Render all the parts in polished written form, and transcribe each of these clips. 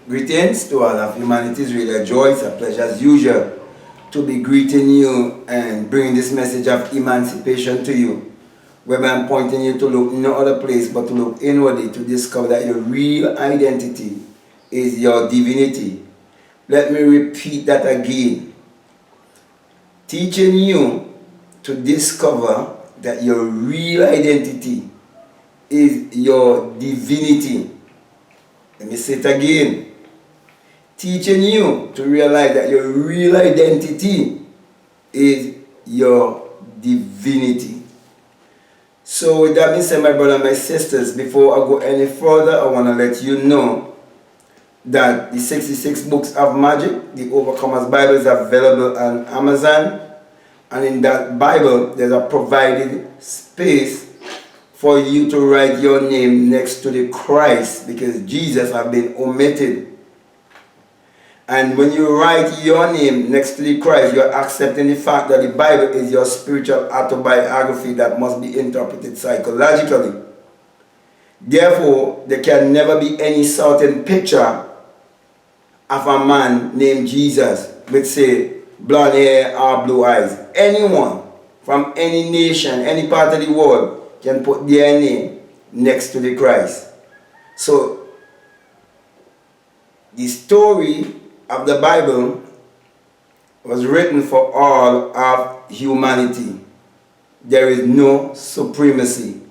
Greetings to all of humanity. It's really a joy, it's a pleasure as usual to be greeting you and bringing this message of emancipation to you. Where I'm pointing you to look no other place but to look inwardly to discover that your real identity is your divinity. Let me repeat that again. Teaching you to discover that your real identity is your divinity. Let me say it again. Teaching you to realize that your real identity is your divinity. So with that being said, my brother and my sisters, before I go any further, I want to let you know that the 66 books of magic, the Overcomer's Bible, is available on Amazon. And in that Bible, there's a provided space for you to write your name next to the Christ, because Jesus has been omitted. And when you write your name next to the Christ, you're accepting the fact that the Bible is your spiritual autobiography that must be interpreted psychologically. Therefore, there can never be any certain picture of a man named Jesus with, say, blonde hair or blue eyes. Anyone from any nation, any part of the world can put their name next to the Christ. So, the story of the Bible was written for all of humanity. There is no supremacy.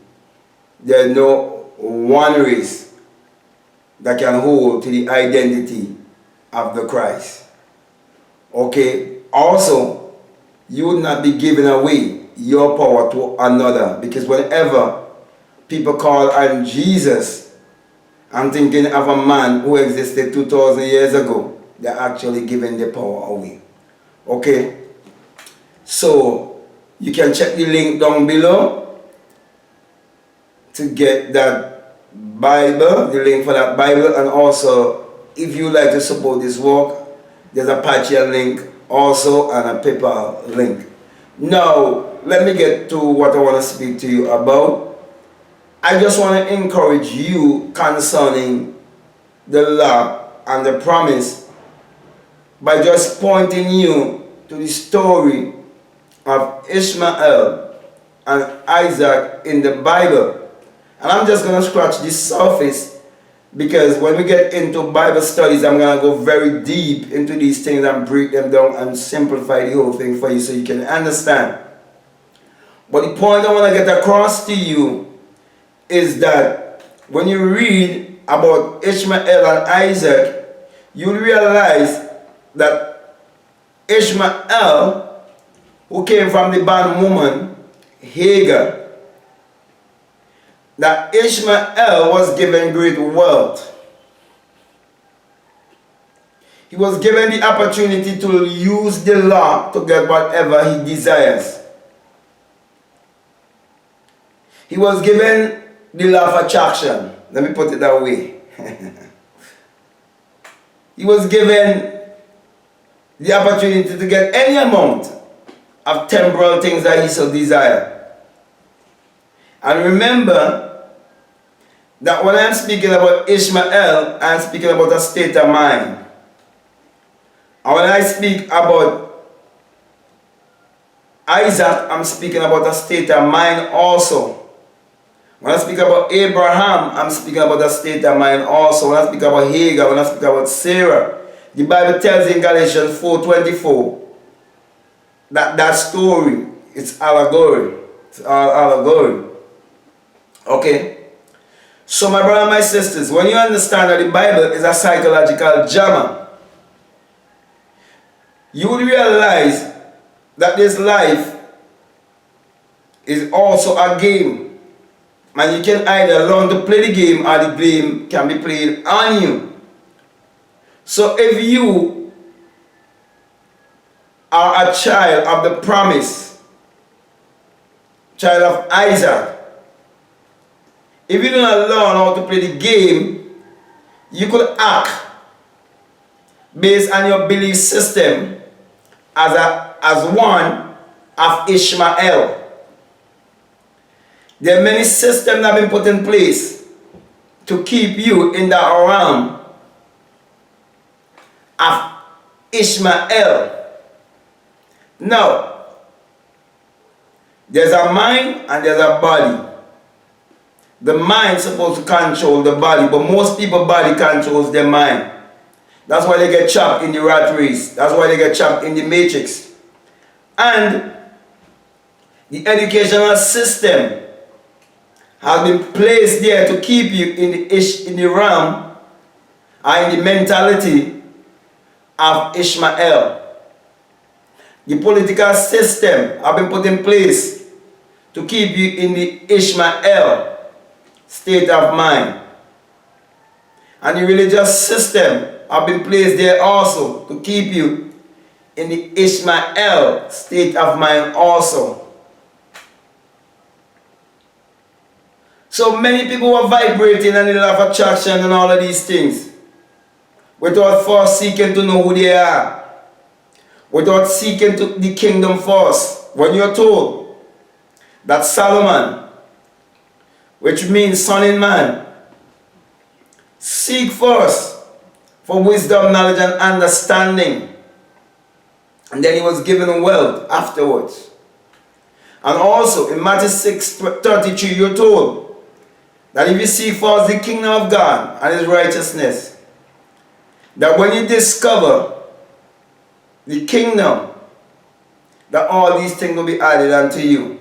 There is no one race that can hold to the identity of the Christ. Okay, also, you would not be giving away your power to another, because whenever people call on Jesus, I'm thinking of a man who existed 2,000 years ago. They're actually giving the power away. Okay? So, you can check the link down below to get that Bible, the link for that Bible, and also, if you like to support this work, there's a Patreon link also and a PayPal link. Now, let me get to what I want to speak to you about. I just want to encourage you concerning the law and the promise by just pointing you to the story of Ishmael and Isaac in the Bible. And I'm just going to scratch the surface, because when we get into Bible studies, I'm going to go very deep into these things and break them down and simplify the whole thing for you so you can understand. But the point I want to get across to you is that when you read about Ishmael and Isaac, you'll realize that Ishmael, who came from the bondwoman Hagar, that Ishmael was given great wealth. He was given the opportunity to use the law to get whatever he desires. He was given the law of attraction. Let me put it that way. He was given the opportunity to get any amount of temporal things that he so desired. And remember that when I'm speaking about Ishmael, I'm speaking about a state of mind. And when I speak about Isaac, I'm speaking about a state of mind also. When I speak about Abraham, I'm speaking about a state of mind also. When I speak about Hagar, when I speak about Sarah, the Bible tells in Galatians 4:24 that that story is allegory. It's all allegory. Okay? So my brother and my sisters, when you understand that the Bible is a psychological drama, you will realize that this life is also a game. And you can either learn to play the game, or the game can be played on you. So if you are a child of the promise, child of Isaac, if you do not learn how to play the game, you could act based on your belief system as one of Ishmael. There are many systems that have been put in place to keep you in that realm of Ishmael. Now, there's a mind and there's a body. The mind is supposed to control the body, but most people's body controls their mind. That's why they get trapped in the rat race. That's why they get trapped in the matrix. And the educational system has been placed there to keep you in the realm and in the mentality of Ishmael. The political system has been put in place to keep you in the Ishmael state of mind. And the religious system has been placed there also to keep you in the Ishmael state of mind also. So many people are vibrating and the law of attraction and all of these things without first seeking to know who they are, without seeking to the kingdom first. When you're told that Solomon, which means son in man, seek first for wisdom, knowledge, and understanding, and then he was given wealth afterwards. And also in Matthew 6:33, you're told that if you seek first the kingdom of God and his righteousness, that when you discover the kingdom, that all these things will be added unto you.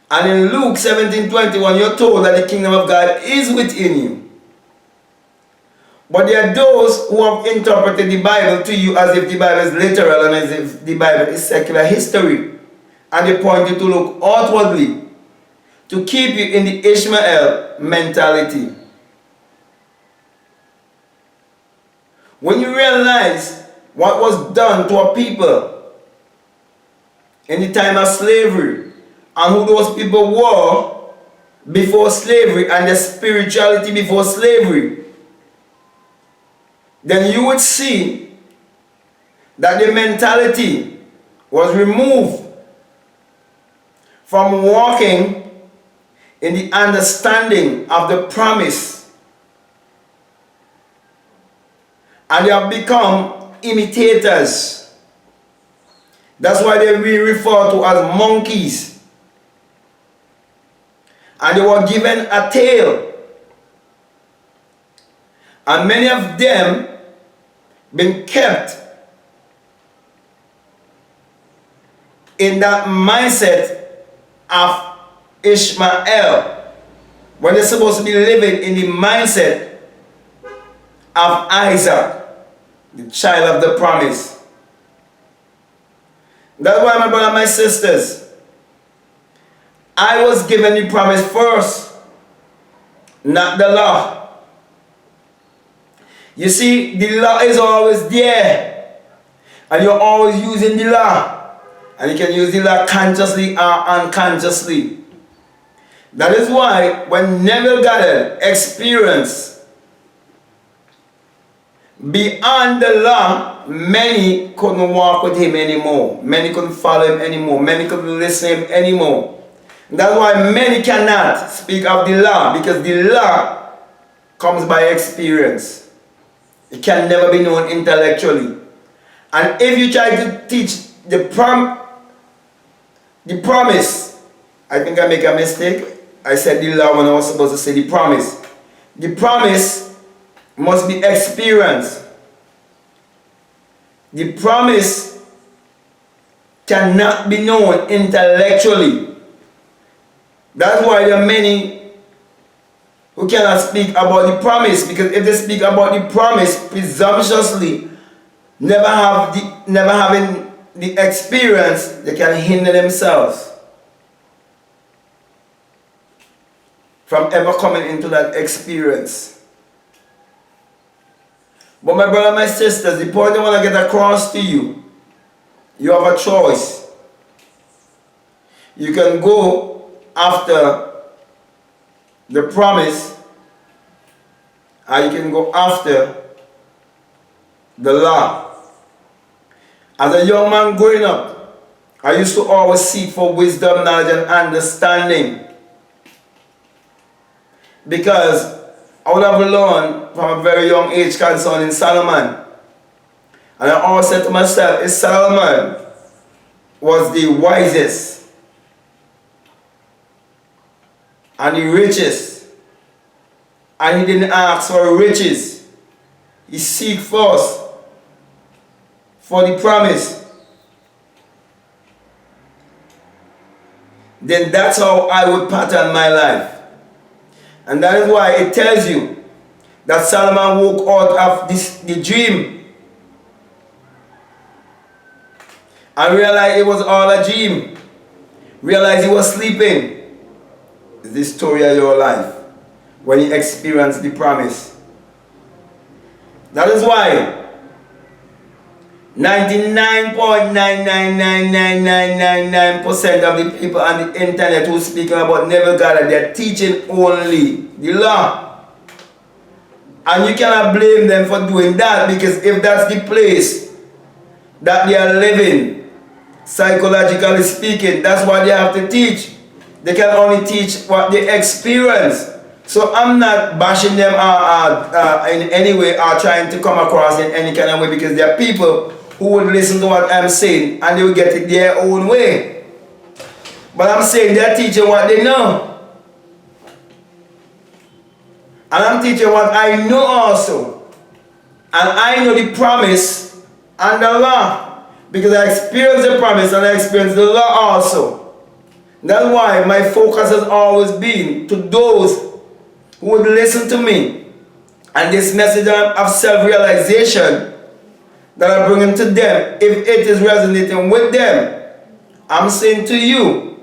And in Luke 17:21, you're told that the kingdom of God is within you. But there are those who have interpreted the Bible to you as if the Bible is literal and as if the Bible is secular history. And they point you to look outwardly to keep you in the Ishmael mentality. When you realize what was done to a people in the time of slavery and who those people were before slavery and their spirituality before slavery, then you would see that the mentality was removed from walking in the understanding of the promise, and they have become imitators. That's why they were referred to as monkeys, and they were given a tail, and many of them been kept in that mindset of Ishmael, when they're supposed to be living in the mindset of Isaac, the child of the promise. That's why, my brother and my sisters, I was given the promise first, not the law. You see, the law is always there, and you're always using the law, and you can use the law consciously or unconsciously. That is why when Neville Goddard experienced beyond the law, many couldn't walk with him anymore. Many couldn't follow him anymore. Many couldn't listen to him anymore. That's why many cannot speak of the law, because the law comes by experience. It can never be known intellectually. And if you try to teach the promise, I think I make a mistake. I said the law when I was supposed to say the promise. The promise must be experienced. The promise cannot be known intellectually. That's why there are many who cannot speak about the promise, because if they speak about the promise presumptuously, never having the experience, they can hinder themselves from ever coming into that experience. But my brother and my sisters, the point I want to get across to you, you have a choice. You can go after the promise, or you can go after the law. As a young man growing up, I used to always seek for wisdom, knowledge, and understanding, because I would have learned from a very young age concerning Solomon. And I always said to myself, if Solomon was the wisest and the richest, and he didn't ask for riches, he seek first for the promise, then that's how I would pattern my life. And that is why it tells you that Solomon woke out of the dream and realized it was all a dream. Realized he was sleeping. It's the story of your life when you experience the promise. That is why 99.9999999% of the people on the internet who speak about Neville Goddard, they're teaching only the law. And you cannot blame them for doing that, because if that's the place that they are living, psychologically speaking, that's what they have to teach. They can only teach what they experience. So I'm not bashing them in any way or trying to come across in any kind of way, because there are people who would listen to what I'm saying and they will get it their own way. But I'm saying they're teaching what they know. And I'm teaching what I know also. And I know the promise and the law, because I experienced the promise and I experienced the law also. That's why my focus has always been to those who would listen to me. And this message of self-realization that I'm bringing to them, if it is resonating with them, I'm saying to you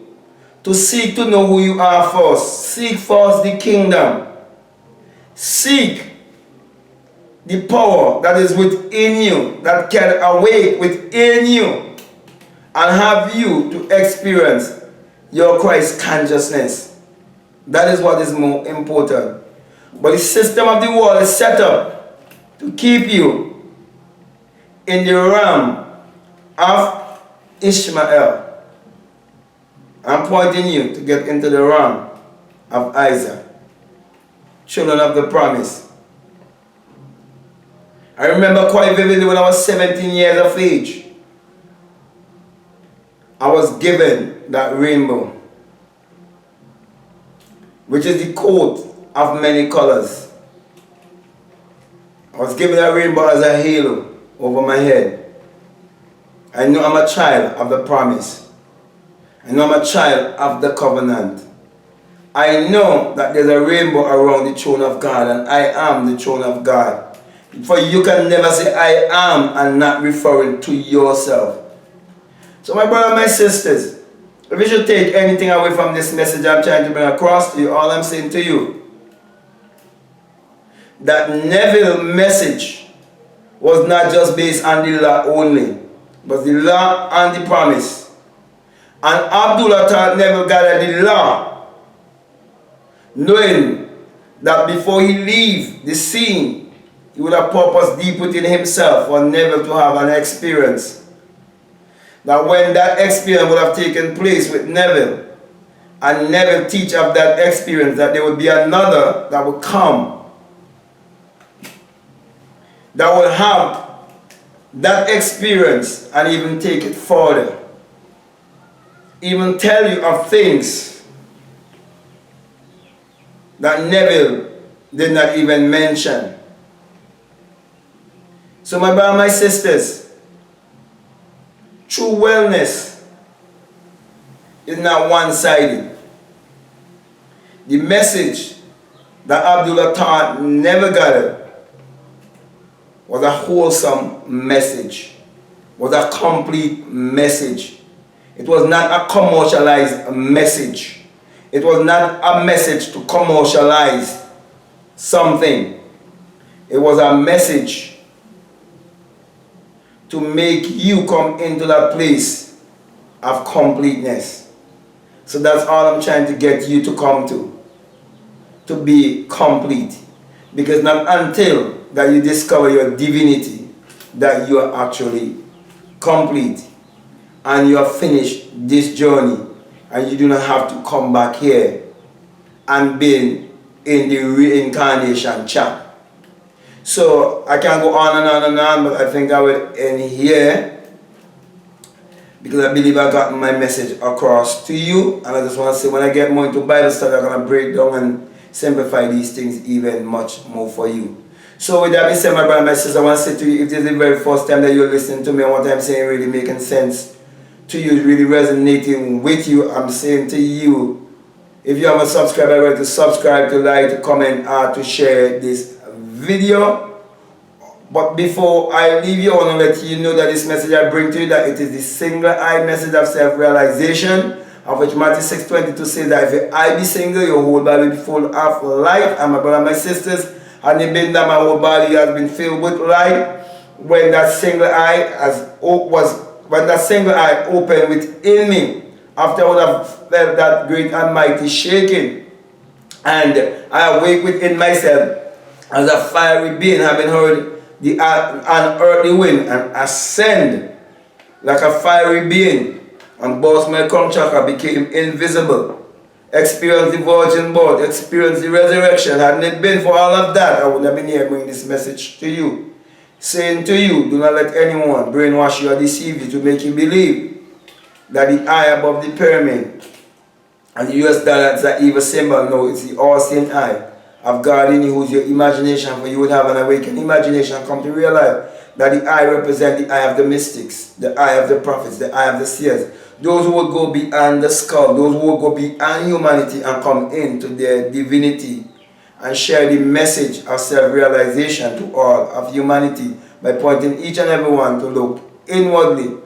to seek to know who you are first. Seek first the kingdom. Seek the power that is within you, that can awake within you and have you to experience your Christ consciousness. That is what is more important. But the system of the world is set up to keep you in the realm of Ishmael. I'm pointing you to get into the realm of Isaac, children of the promise. I remember quite vividly when I was 17 years of age, I was given that rainbow, which is the coat of many colors. I was given that rainbow as a halo over my head. I know I'm a child of the promise. I know I'm a child of the covenant. I know that there's a rainbow around the throne of God, and I am the throne of God. For you can never say I am and not referring to yourself. So my brothers and my sisters, if you should take anything away from this message I'm trying to bring across to you, all I'm saying to you, that Neville's message was not just based on the law only, but the law and the promise. And Abdullah taught Neville Goddard the law, knowing that before he leave the scene, he would have purpose deep within himself for Neville to have an experience. That when that experience would have taken place with Neville, and Neville teach of that experience, that there would be another that would come, that will have that experience and even take it further. Even tell you of things that Neville did not even mention. So my brothers and my sisters, true wellness is not one-sided. The message that Abdullah taught Neville Goddard was a wholesome message, was a complete message. It was not a commercialized message. It was not a message to commercialize something. It was a message to make you come into that place of completeness. So that's all I'm trying to get you to come to be complete. Because not until that you discover your divinity that you are actually complete and you have finished this journey, and you do not have to come back here and be in the reincarnation chat. So I can go on and on and on, but I think I will end here because I believe I got my message across to you. And I just want to say, when I get more into Bible study, I'm going to break down and simplify these things even much more for you. So with that being said, my brother and my sister, I want to say to you, if this is the very first time that you're listening to me and what I'm saying really making sense to you, really resonating with you, I'm saying to you, if you haven't subscribed, I want to subscribe, to like, to comment, or to share this video. But before I leave you, I want to let you know that this message I bring to you, that it is the single-eyed message of self-realization, of which Matthew 6:22 says that if your eye be single, your whole body will be full of light. And my brother and my sisters, and it been that my whole body has been filled with light when that single eye opened within me. After I would have felt that great and mighty shaking, and I awake within myself as a fiery being, having heard the unearthly wind, and ascend like a fiery being, and both my crown chakra became invisible. Experienced the virgin birth, experienced the resurrection. Hadn't it been for all of that, I wouldn't have been here bringing this message to you, saying to you, do not let anyone brainwash you or deceive you to make you believe that the eye above the pyramid and the US dollar is an evil symbol. No, it's the all-seeing eye of God in you, who's your imagination, for you would have an awakened imagination, come to realize that the eye represents the eye of the mystics, the eye of the prophets, the eye of the seers, those who would go beyond the skull, those who would go beyond humanity and come into their divinity and share the message of self-realization to all of humanity by pointing each and every one to look inwardly.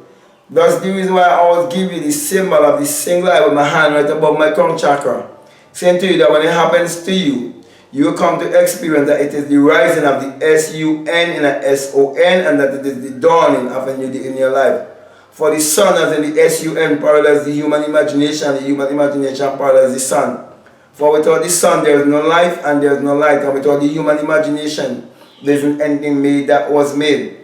That's the reason why I always give you the symbol of the single eye with my hand right above my crown chakra, saying to you that when it happens to you, you will come to experience that it is the rising of the S-U-N in a S-O-N, and that it is the dawning of a new day in your life. For the sun, as in the S-U-N, parallels the human imagination, the human imagination parallels the sun. For without the sun, there is no life and there is no light, and without the human imagination, there isn't anything made that was made.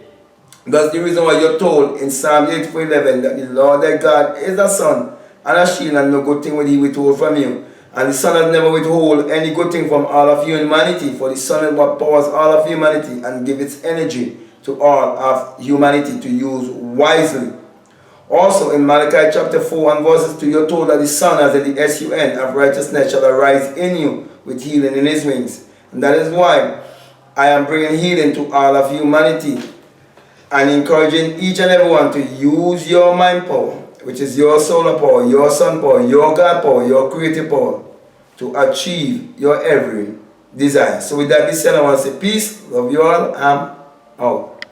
That's the reason why you're told in Psalm 84:11 that the Lord thy God is a sun and a shield, and no good thing will he withhold from you. And the Son has never withhold any good thing from all of humanity, for the Son is what powers all of humanity and gives its energy to all of humanity to use wisely. Also in Malachi chapter 4 and verses 2, you're told that the Son, as in the S-U-N, of righteousness shall arise in you with healing in his wings. And that is why I am bringing healing to all of humanity and encouraging each and everyone to use your mind power, which is your solar power, your sun power, your God power, your creative power, to achieve your every desire. So with that being said, I want to say peace, love you all, I'm out.